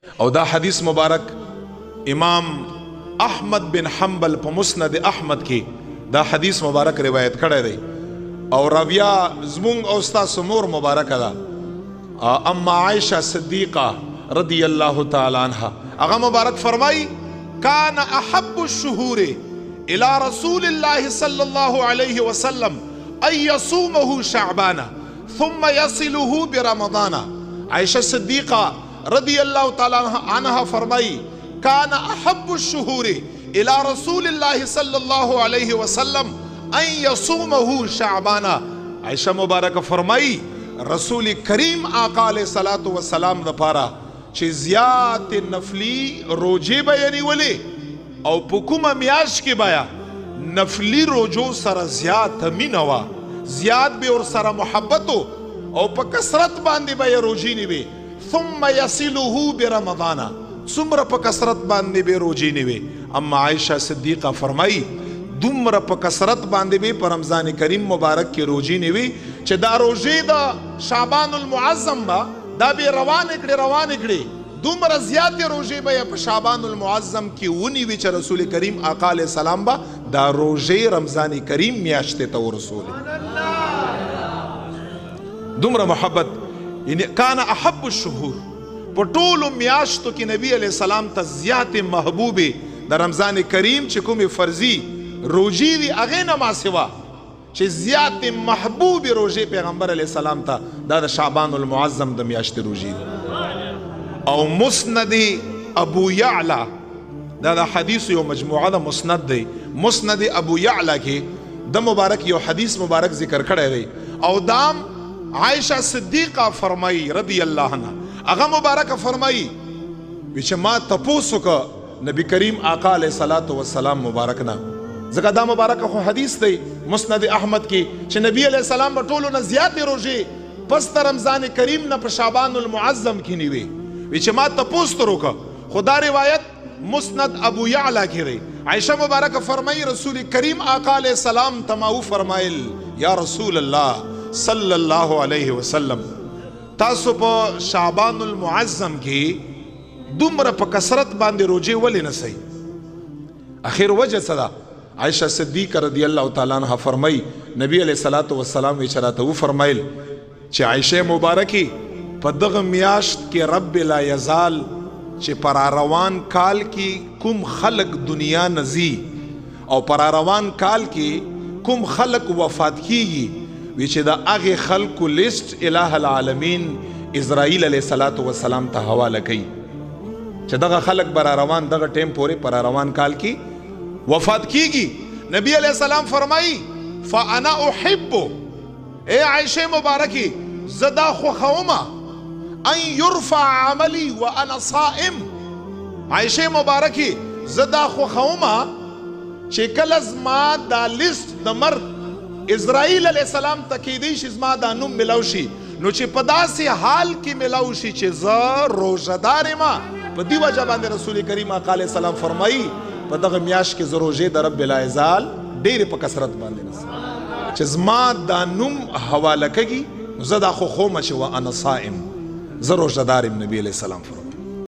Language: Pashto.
او دا حدیث مبارک امام احمد بن حنبل په مسند احمد کې دا حدیث مبارک روایت کړی دی او راویا زمونږ او ستاسو مور مبارکه ده اما عائشہ صدیقہ رضی اللہ تعالی عنہ هغه مبارک فرمائی کان احب الشهور الى رسول الله صلی الله علیه وسلم ان يصومه شعبان ثم يصله برمضان. عائشہ صدیقہ رضی اللہ تعالی عنہ فرمائی کان احب الشهور الى رسول الله صلی اللہ علیہ وسلم ان يصومه شعبان. عائشہ مبارک فرمائی رسول کریم آقا علیہ الصلوۃ والسلام د پاره چې زیات نفلی روجه بیانی ولی او په کومه میاشت کې بیا نفلی روجو سره زیات مینه وا زیات به ور سره محبت او په کثرت باندې به روجی نیوي ثم يصله برمضان څومره په کثرت باندې به روجی نیوي. اما عائشہ صدیقہ فرمائی دومره په کثرت باندې به په رمضان کریم مبارک کې روجی نیوي چې دا روجی د شعبان المعظم با دا به روان کړي دومره زیات روجی به په شعبان المعظم کې ونیوي چې رسول کریم آقا علیہ السلام با دا روجی رمضان کریم میاشت ته ورسول دومره محبت. یعنی کان احب الشهور په ټولو میاشتو کې نبی علیہ السلام ته زیات محبوب د رمضان کریم چې کومې فرضی روجی وی هغې نه ما سوا چې زیات محبوب روجی پیغمبر علیہ السلام ته دا د شعبان المعظم د میاشت روجی او مسند ابو یعلا دا د حدیث یو مجموعه د مسند دی. مسند ابو یعلا کې د مبارک یو حدیث مبارک ذکر کړی دی او دام عائشہ صدیقہ فرمائی رضی اللہ عنہ اغا مبارک فرمائی ویچه ما تپوسو که نبی کریم آقا علیہ الصلوۃ والسلام مبارکنا زکا دا مبارک خو حدیث دی مسند احمد کی چې نبی علیہ السلام بطولو نا زیاد روجی پس تا رمضان کریم نا پر شعبان المعظم کی نیوی ویچه ما تپوستو روکا خدا روایت مسند ابو یعلا کی رہی. عائشہ مبارک فرمائی رسول کریم آقا علیہ السلام تماو فرمائل یا رسول اللہ صلی اللہ علیہ وسلم تاسو په شعبان المعظم کې دومره په کثرت باندې روجه ولې نه صحیح اخر وجه صدا. عائشہ صدیقہ رضی اللہ تعالی عنہ فرمائی نبی علیہ الصلوۃ والسلام اشارت و فرمایل چې عائشہ مبارکی په دغه میاشت کې رب لا یزال چې پر روان کال کې کوم خلق دنیا نزی او پر روان کال کې کوم خلق وفات کیږي وی چې دا هغه خلقو لیست الہ العالمین اسرائیل علیہ الصلوۃ والسلام ته حواله کوي چې دغه خلق بر روان دغه ټیم پورې پر روان کال کې وفات کیږي. نبی علیہ السلام فرمائی فانا احب اے عائشہ مبارکی زدا خوخوما ان يرفع عملی وانا صائم. عائشہ مبارکی زدا خوخوما چې کله زما دا لیست د مرد اسرائیل علیہ السلام تکیدی شي زما دا نوم ملاو شي نو چې په داسې حال کې ملاو شي چې زه روژهدار ما په دې وجه باندې رسول کریم آقا علیہ السلام فرمایي په دغه میاشت کې زه روژې د رب العزال ډېرې په کثرت باندې نس چې زما دا نوم حواله کږي نو زه دا خو خومه چې وانا صائم زه روژهدار یم. نبی علیہ السلام فرمایي